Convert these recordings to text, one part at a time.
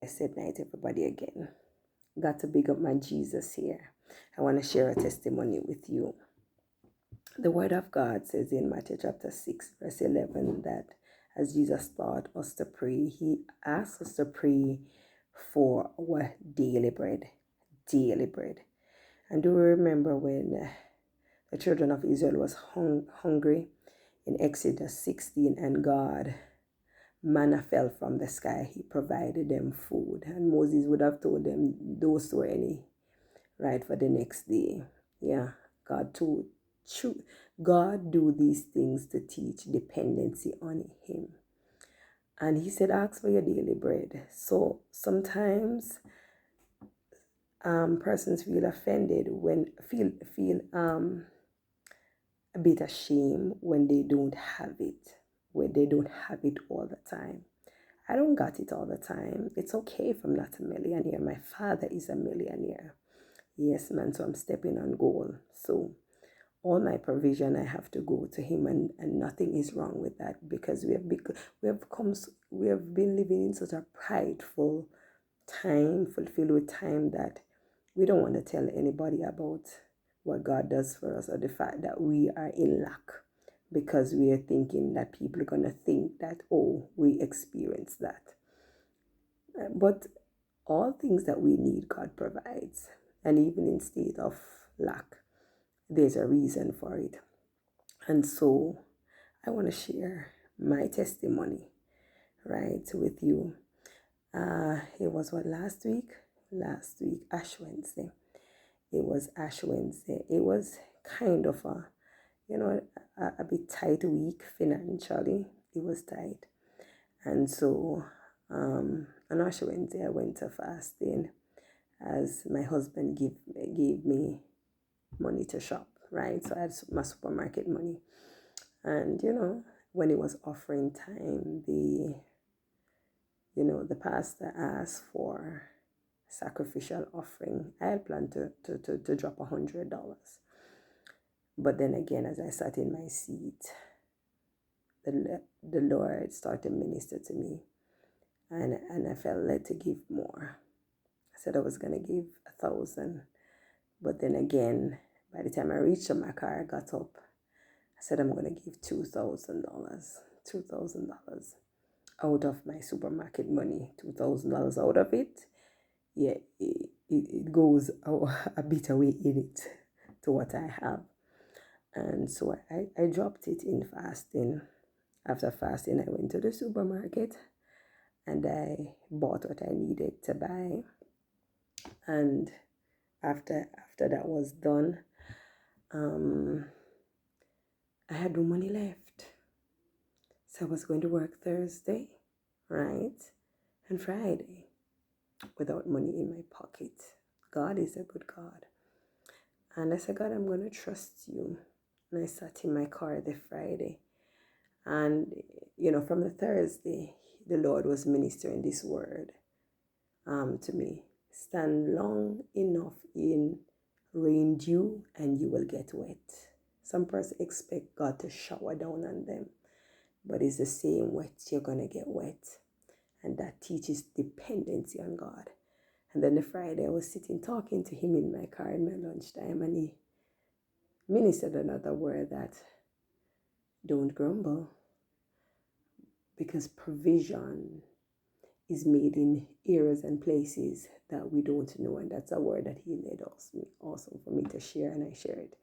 Blessed night, everybody, again. Got to big up my Jesus here. I want to share a testimony with you. The Word of God says in Matthew chapter 6, verse 11, that as Jesus taught us to pray, He asked us to pray for our daily bread. Daily bread. And do you remember when the children of Israel was hungry in Exodus 16, and God, manna fell from the sky. He provided them food, and Moses would have told them those were any right for the next day. Yeah, God do these things to teach dependency on Him. And He said, ask for your daily bread. So sometimes persons feel offended when feel a bit ashamed when they don't have it, when they don't have it all the time. I don't got it all the time. It's okay if I'm not a millionaire. My father is a millionaire. Yes, man. So I'm stepping on goal. So all my provision, I have to go to him, and nothing is wrong with that, because we have been living in such a prideful time, fulfilled with time, that we don't want to tell anybody about what God does for us, or the fact that we are in lack, because we are thinking that people are going to think that, oh, we experienced that. But all things that we need, God provides. And even in state of lack, there's a reason for it. And so I want to share my testimony, right, with you. It was what, last week, Ash Wednesday. It was Ash Wednesday. It was kind of a bit tight week financially. It was tight. And so on Ash Wednesday, I went to fasting, as my husband gave me money to shop, right? So I had my supermarket money. And, when it was offering time, the pastor asked for sacrificial offering. I had planned to drop $100. But then again, as I sat in my seat, the Lord started to minister to me, and I felt led to give more. I said I was going to give 1,000. But then again, by the time I reached my car, I got up. I said I'm going to give $2,000. $2,000 out of my supermarket money. $2,000 out of it. Yeah, it goes a bit away in it to what I have. And so I dropped it in fasting. After fasting, I went to the supermarket and I bought what I needed to buy. And after that was done, I had no money left. So I was going to work Thursday, right? And Friday without money in my pocket. God is a good God. And I said, God, I'm going to trust you. And I sat in my car the Friday. And, from the Thursday, the Lord was ministering this word to me. Stand long enough in rain dew and you will get wet. Some person expect God to shower down on them, but it's the same wet, you're going to get wet. And that teaches dependency on God. And then the Friday, I was sitting talking to him in my car in my lunchtime, and he ministered another word, that don't grumble, because provision is made in areas and places that we don't know. And that's a word that he led also for me to share, and I shared.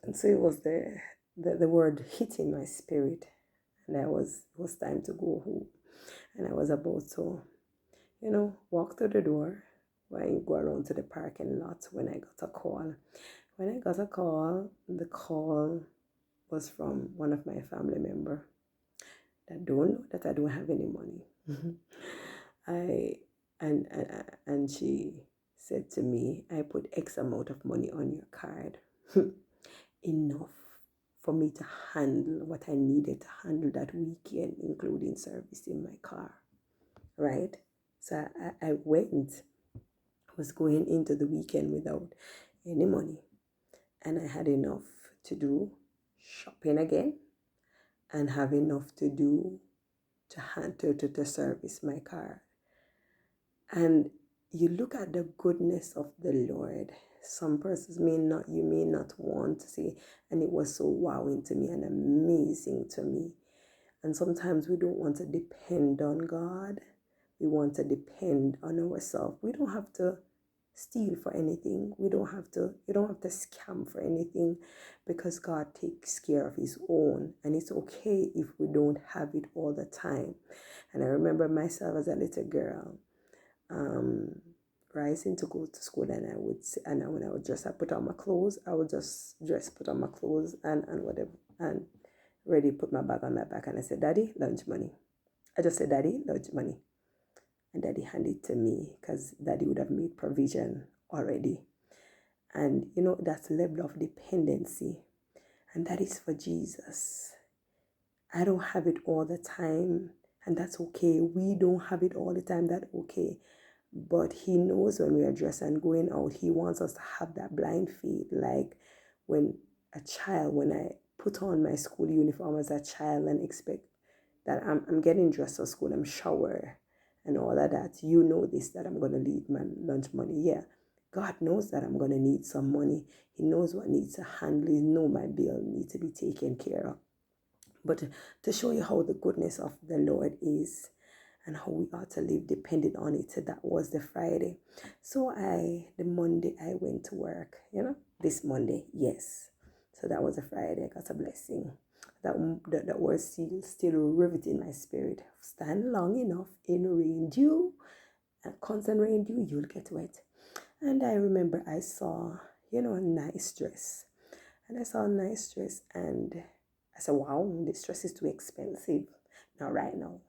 And so it was the word hit in my spirit, and it was time to go home. And I was about to, walk to the door, when I go around to the parking lot, when I got a call. When I got a call, the call was from one of my family members that don't know that I don't have any money. And she said to me, I put X amount of money on your card. Enough for me to handle what I needed to handle that weekend, including service in my car. Right? So I went. I was going into the weekend without any money. And I had enough to do shopping again, and have enough to do to service my car. And you look at the goodness of the Lord. Some persons you may not want to see, and it was so wowing to me and amazing to me. And sometimes we don't want to depend on God. We want to depend on ourselves. We don't have to steal for anything. You don't have to scam for anything, because God takes care of his own. And it's okay if we don't have it all the time. And I remember myself as a little girl, rising to go to school, and when I would dress, I put on my clothes. I would just dress, put on my clothes, and whatever, and ready, put my bag on my back, and I said, "Daddy, lunch money." I just said, "Daddy, lunch money," and Daddy handed it to me, because Daddy would have made provision already. And that's level of dependency, and that is for Jesus. I don't have it all the time, and that's okay. We don't have it all the time. That's okay. But he knows when we are dressed and going out, he wants us to have that blind faith. Like when I put on my school uniform as a child and expect that I'm getting dressed for school, I'm shower and all of that. You know this, that I'm going to need my lunch money. Yeah. God knows that I'm going to need some money. He knows what needs to handle. He knows my bill needs to be taken care of. But to show you how the goodness of the Lord is, and how we ought to live dependent on it. So that was the Friday. So the Monday I went to work, this Monday, yes. So that was a Friday. I got a blessing. That was still riveting my spirit. Stand long enough in rain, dew, and constant rain, dew, you'll get wet. And I remember I saw, a nice dress. And I saw a nice dress, and I said, wow, this dress is too expensive. Not right now.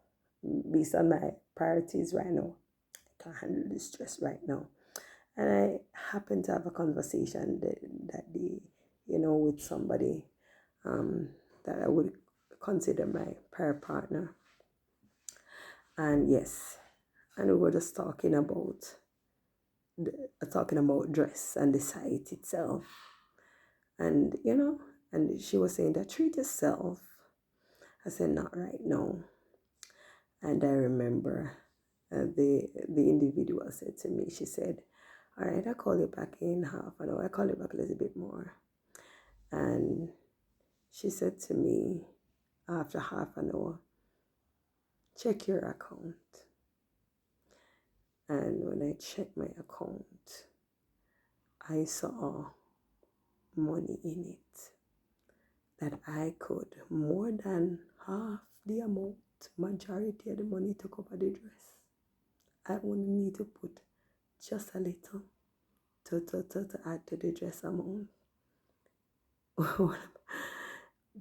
Based on my priorities right now, I can't handle this stress right now. And I happened to have a conversation that day, with somebody that I would consider my prayer partner. And yes, and we were just talking about dress and the site itself. And and she was saying that treat yourself. I said, not right now. And I remember the individual said to me, she said, all right, I'll call you back in half an hour. I'll call you back a little bit more. And she said to me, after half an hour, check your account. And when I checked my account, I saw money in it that I could more than half the amount, majority of the money to cover the dress. I only need to put just a little to add to the dress amount.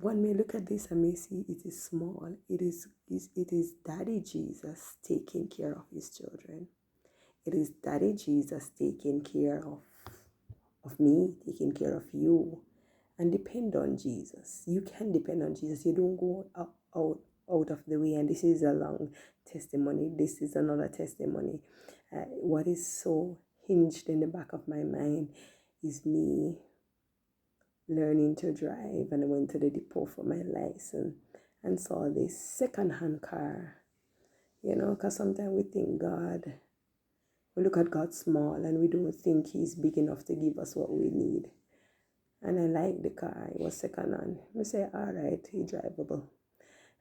One may look at this and may see it is small. It is Daddy Jesus taking care of his children. It is Daddy Jesus taking care of me, taking care of you. And depend on Jesus. You can depend on Jesus. You don't go out of the way. And this is a long testimony. This is another testimony. What is so hinged in the back of my mind is me learning to drive, and I went to the depot for my license and saw this second-hand car. Because sometimes we think we look at God small, and we don't think he's big enough to give us what we need. And I liked the car. It was second-hand. I say, all right, he drivable.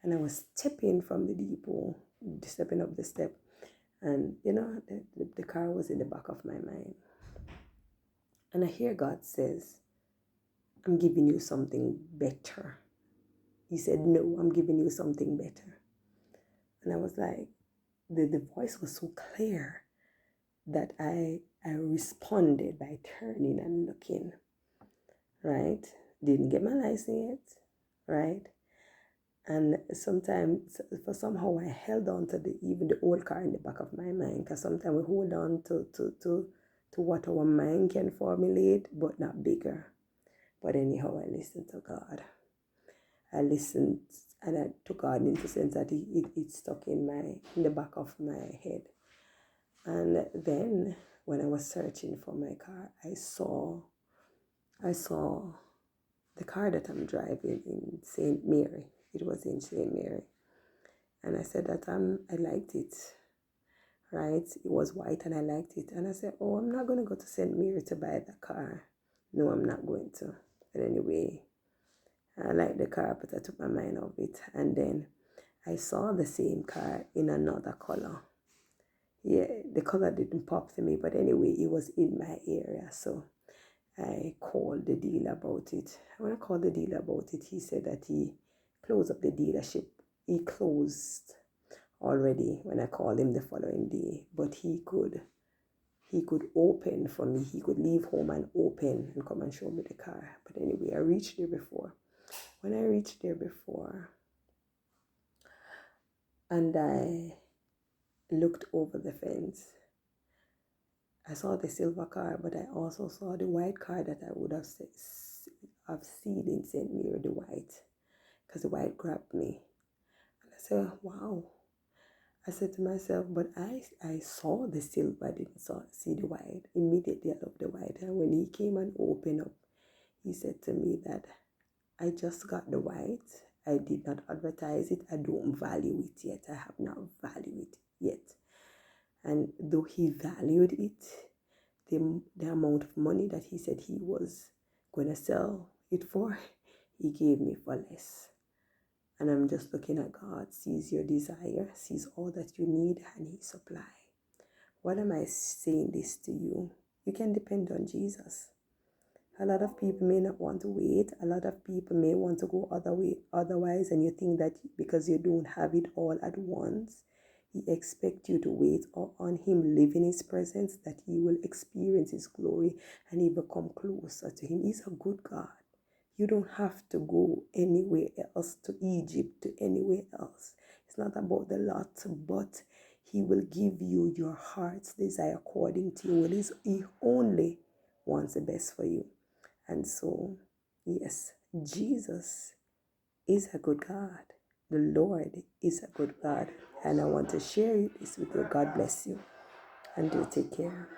And I was stepping from the depot, stepping up the step, and the car was in the back of my mind. And I hear God says, I'm giving you something better. He said, no, I'm giving you something better. And I was like, the voice was so clear that I responded by turning and looking, right? Didn't get my license yet, right? And sometimes, for somehow, I held on to even the old car in the back of my mind, because sometimes we hold on to what our mind can formulate, but not bigger. But anyhow, I listened to God. I listened, and I took God into the sense that it stuck in the back of my head. And then when I was searching for my car, I saw the car that I'm driving in St. Mary. It was in St. Mary. And I said that I liked it. right? It was white and I liked it. And I said, oh, I'm not going to go to St. Mary to buy the car. No, I'm not going to. But anyway, I liked the car, but I took my mind off it. And then I saw the same car in another color. Yeah, the color didn't pop to me, but anyway, it was in my area. So I called the dealer about it. When I called the dealer about it, he said that he closed up the dealership. He closed already when I called him the following day, but he could open for me. He could leave home and open and come and show me the car. But anyway, I reached there before. When I reached there before and I looked over the fence, I saw the silver car, but I also saw the white car that I would have seen in St. Mary, the white, because the white grabbed me. And I said, wow. I said to myself, but I saw the silver, I didn't see the white. Immediately I loved the white. And when he came and opened up, he said to me that I just got the white. I did not advertise it. I don't value it yet. I have not valued it yet. And though he valued it, the amount of money that he said he was going to sell it for, he gave me for less. And I'm just looking at God, sees your desire, sees all that you need, and he supply. What am I saying this to you? You can depend on Jesus. A lot of people may not want to wait. A lot of people may want to go otherwise, and you think that because you don't have it all at once, he expects you to wait on him, live in his presence, that you will experience his glory and he will come closer to him. He's a good God. You don't have to go anywhere else, to Egypt, to anywhere else. It's not about the lot, but he will give you your heart's desire according to your will. He only wants the best for you. And so, yes, Jesus is a good God. The Lord is a good God. And I want to share this with you. God bless you. And do take care.